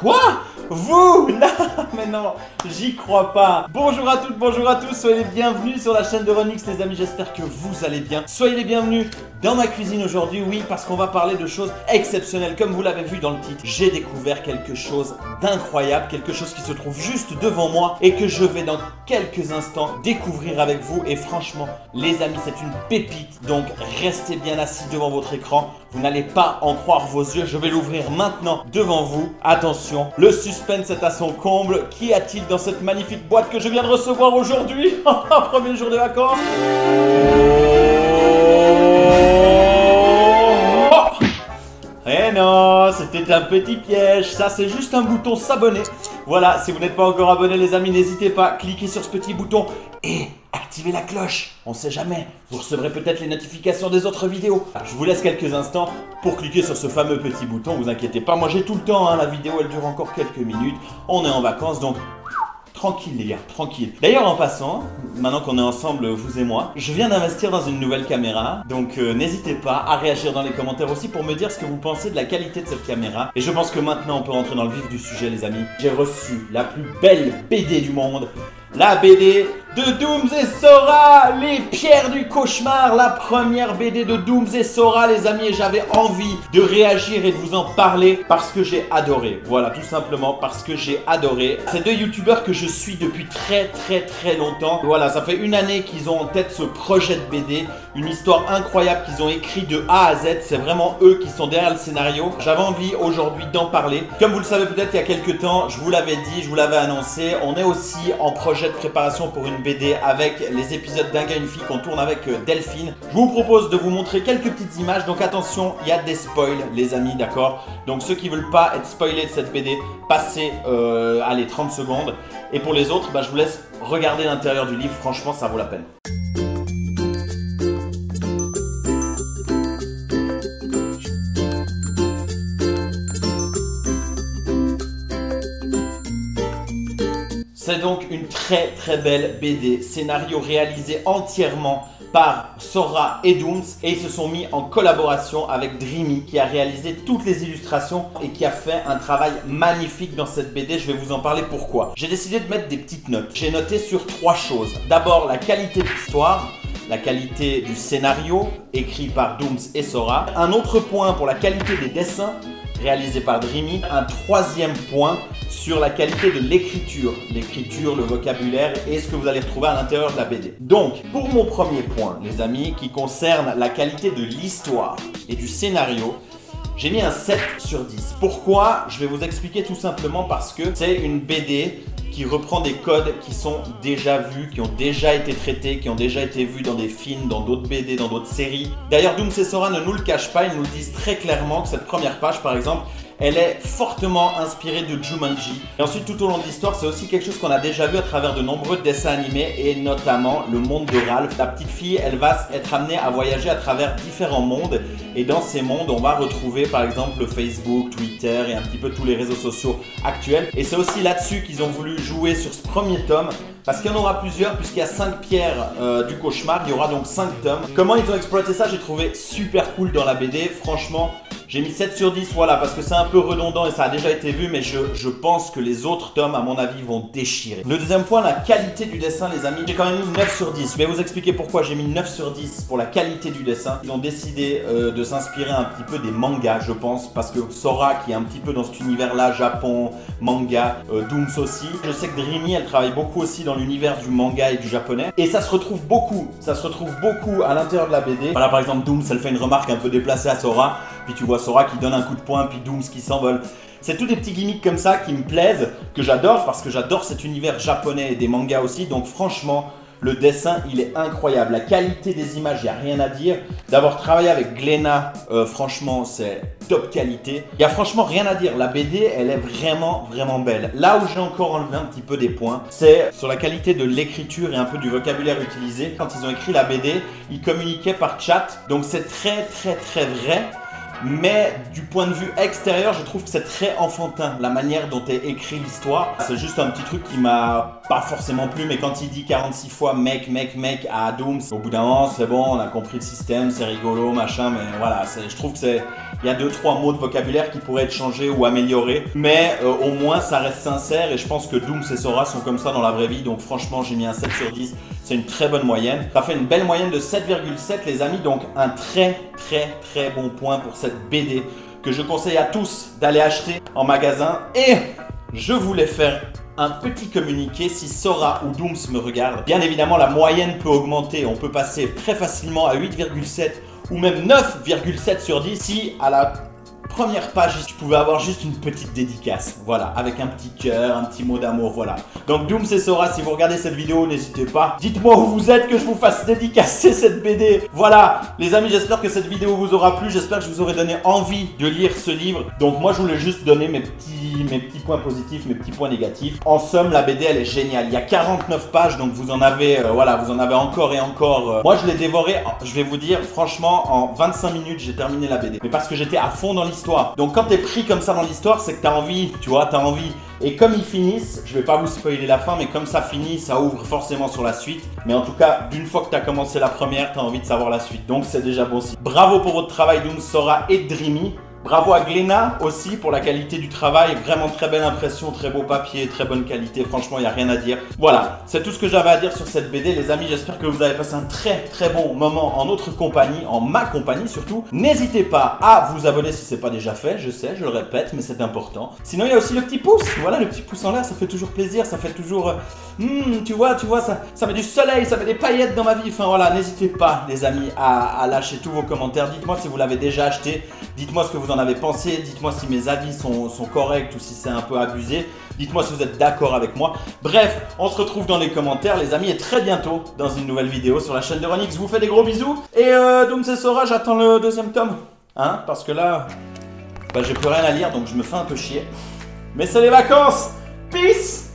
Quoi? Vous là? Mais non, j'y crois pas. Bonjour à toutes, bonjour à tous, soyez les bienvenus sur la chaîne de Ronix les amis, j'espère que vous allez bien. Soyez les bienvenus dans ma cuisine aujourd'hui, oui, parce qu'on va parler de choses exceptionnelles. Comme vous l'avez vu dans le titre, j'ai découvert quelque chose d'incroyable, quelque chose qui se trouve juste devant moi et que je vais dans quelques instants découvrir avec vous. Et franchement, les amis, c'est une pépite, donc restez bien assis devant votre écran. Vous n'allez pas en croire vos yeux, je vais l'ouvrir maintenant devant vous. Attention, le suspense est à son comble. Qu'y a-t-il dans cette magnifique boîte que je viens de recevoir aujourd'hui? Premier jour de vacances. Eh non, c'était un petit piège. Ça, c'est juste un bouton s'abonner. Voilà, si vous n'êtes pas encore abonné les amis, n'hésitez pas, cliquez sur ce petit bouton et activez la cloche. On sait jamais, vous recevrez peut-être les notifications des autres vidéos. Je vous laisse quelques instants pour cliquer sur ce fameux petit bouton. Vous inquiétez pas, moi j'ai tout le temps, hein. La vidéo elle dure encore quelques minutes. On est en vacances donc tranquille les gars, tranquille. D'ailleurs en passant, maintenant qu'on est ensemble vous et moi, je viens d'investir dans une nouvelle caméra. Donc n'hésitez pas à réagir dans les commentaires aussi pour me dire ce que vous pensez de la qualité de cette caméra. Et je pense que maintenant on peut rentrer dans le vif du sujet les amis. J'ai reçu la plus belle BD du monde. La BD de Dooms et Sora, les pierres du cauchemar, la première BD de Dooms et Sora les amis, et j'avais envie de réagir et de vous en parler parce que j'ai adoré, voilà tout simplement parce que j'ai adoré. C'est deux youtubeurs que je suis depuis très longtemps, voilà ça fait une année qu'ils ont en tête ce projet de BD, une histoire incroyable qu'ils ont écrit de A à Z, c'est vraiment eux qui sont derrière le scénario. J'avais envie aujourd'hui d'en parler, comme vous le savez peut-être il y a quelques temps, je vous l'avais dit, je vous l'avais annoncé, on est aussi en projet de préparation pour une BD avec les épisodes d'Un gars une fille qu'on tourne avec Delphine. Je vous propose de vous montrer quelques petites images, donc attention, il y a des spoils les amis, d'accord? Donc ceux qui veulent pas être spoilés de cette BD, passez allez 30 secondes. Et pour les autres, je vous laisse regarder l'intérieur du livre, franchement ça vaut la peine. C'est donc une très belle BD, scénario réalisé entièrement par Sora et Dooms et ils se sont mis en collaboration avec Dreamy qui a réalisé toutes les illustrations et qui a fait un travail magnifique dans cette BD. Je vais vous en parler pourquoi. J'ai décidé de mettre des petites notes. J'ai noté sur trois choses. D'abord la qualité de l'histoire, la qualité du scénario écrit par Dooms et Sora. Un autre point pour la qualité des dessins réalisé par Dreamy. Un troisième point sur la qualité de l'écriture. L'écriture, le vocabulaire et ce que vous allez retrouver à l'intérieur de la BD. Donc, pour mon premier point, les amis, qui concerne la qualité de l'histoire et du scénario, j'ai mis un 7 sur 10. Pourquoi? Je vais vous expliquer tout simplement parce que c'est une BD qui reprend des codes qui sont déjà vus, qui ont déjà été traités, qui ont déjà été vus dans des films, dans d'autres BD, dans d'autres séries. D'ailleurs, Dooms et Sora ne nous le cachent pas, ils nous disent très clairement que cette première page, par exemple, elle est fortement inspirée de Jumanji. Et ensuite, tout au long de l'histoire, c'est aussi quelque chose qu'on a déjà vu à travers de nombreux dessins animés et notamment le monde de Ralph. La petite fille, elle va être amenée à voyager à travers différents mondes et dans ces mondes, on va retrouver par exemple Facebook, Twitter et un petit peu tous les réseaux sociaux actuels. Et c'est aussi là-dessus qu'ils ont voulu jouer sur ce premier tome parce qu'il y en aura plusieurs puisqu'il y a 5 pierres du cauchemar, il y aura donc 5 tomes. Comment ils ont exploité ça, j'ai trouvé super cool dans la BD, franchement. J'ai mis 7 sur 10, voilà, parce que c'est un peu redondant et ça a déjà été vu, mais je pense que les autres tomes, à mon avis, vont déchirer. Le deuxième point, la qualité du dessin, les amis. J'ai quand même mis 9 sur 10. Je vais vous expliquer pourquoi j'ai mis 9 sur 10 pour la qualité du dessin. Ils ont décidé de s'inspirer un petit peu des mangas, je pense, parce que Sora, qui est un petit peu dans cet univers-là, Japon, manga, Dooms aussi. Je sais que Dreamy, elle travaille beaucoup aussi dans l'univers du manga et du japonais. Et ça se retrouve beaucoup à l'intérieur de la BD. Voilà, par exemple, Dooms, elle fait une remarque un peu déplacée à Sora. Puis tu vois Sora qui donne un coup de poing, puis Dooms qui s'envole. C'est tous des petits gimmicks comme ça qui me plaisent, que j'adore parce que j'adore cet univers japonais et des mangas aussi. Donc franchement, le dessin, il est incroyable. La qualité des images, il n'y a rien à dire. D'avoir travaillé avec Glénat, franchement, c'est top qualité. Il n'y a franchement rien à dire. La BD, elle est vraiment belle. Là où j'ai encore enlevé un petit peu des points, c'est sur la qualité de l'écriture et un peu du vocabulaire utilisé. Quand ils ont écrit la BD, ils communiquaient par chat. Donc c'est très vrai. mais du point de vue extérieur, je trouve que c'est très enfantin, la manière dont est écrit l'histoire. C'est juste un petit truc qui m'a pas forcément plu, mais quand il dit 46 fois mec à Dooms, au bout d'un moment, c'est bon, on a compris le système, c'est rigolo, machin, mais voilà, je trouve que il y a 2-3 mots de vocabulaire qui pourraient être changés ou améliorés, mais au moins ça reste sincère et je pense que Dooms et Sora sont comme ça dans la vraie vie, donc franchement j'ai mis un 7 sur 10, c'est une très bonne moyenne. Ça fait une belle moyenne de 7,7 les amis, donc un très bon point pour cette BD que je conseille à tous d'aller acheter en magasin. Et je voulais faire un petit communiqué si Sora ou Dooms me regardent. Bien évidemment la moyenne peut augmenter, on peut passer très facilement à 8,7 ou même 9,7 sur 10 si à la première page, je pouvais avoir juste une petite dédicace, voilà, avec un petit cœur, un petit mot d'amour, voilà. Donc Dooms et Sora, si vous regardez cette vidéo, n'hésitez pas, dites-moi où vous êtes que je vous fasse dédicacer cette BD. Voilà, les amis, j'espère que cette vidéo vous aura plu, j'espère que je vous aurai donné envie de lire ce livre. Donc moi, je voulais juste donner mes petits points positifs, mes petits points négatifs. En somme, la BD, elle est géniale. Il y a 49 pages, donc vous en avez, voilà, vous en avez encore et encore. Moi, je l'ai dévoré, je vais vous dire, franchement, en 25 minutes, j'ai terminé la BD. Mais parce que j'étais à fond dans l'histoire. Donc quand t'es pris comme ça dans l'histoire, c'est que t'as envie, tu vois, t'as envie. Et comme ils finissent, je vais pas vous spoiler la fin, mais comme ça finit, ça ouvre forcément sur la suite. Mais en tout cas, d'une fois que t'as commencé la première, t'as envie de savoir la suite. Donc c'est déjà bon signe. Bravo pour votre travail, Dooms, Sora et Dreamy. Bravo à Glénat aussi pour la qualité du travail, vraiment très belle impression, très beau papier, très bonne qualité, franchement il n'y a rien à dire. Voilà, c'est tout ce que j'avais à dire sur cette BD les amis, j'espère que vous avez passé un très bon moment en notre compagnie, en ma compagnie surtout. N'hésitez pas à vous abonner si ce n'est pas déjà fait, je sais, je le répète, mais c'est important. Sinon il y a aussi le petit pouce, voilà le petit pouce en l'air, ça fait toujours plaisir, ça fait toujours... tu vois, ça met du soleil, ça met des paillettes dans ma vie, enfin voilà, n'hésitez pas les amis à lâcher tous vos commentaires, dites-moi si vous l'avez déjà acheté, dites-moi ce que vous en avez pensé, dites-moi si mes avis sont corrects ou si c'est un peu abusé, dites-moi si vous êtes d'accord avec moi. Bref, on se retrouve dans les commentaires les amis et très bientôt dans une nouvelle vidéo sur la chaîne de Ronix. Je vous fais des gros bisous et Dooms et Sora, j'attends le deuxième tome, hein, parce que là, bah, j'ai plus rien à lire donc je me fais un peu chier. Mais c'est les vacances, peace.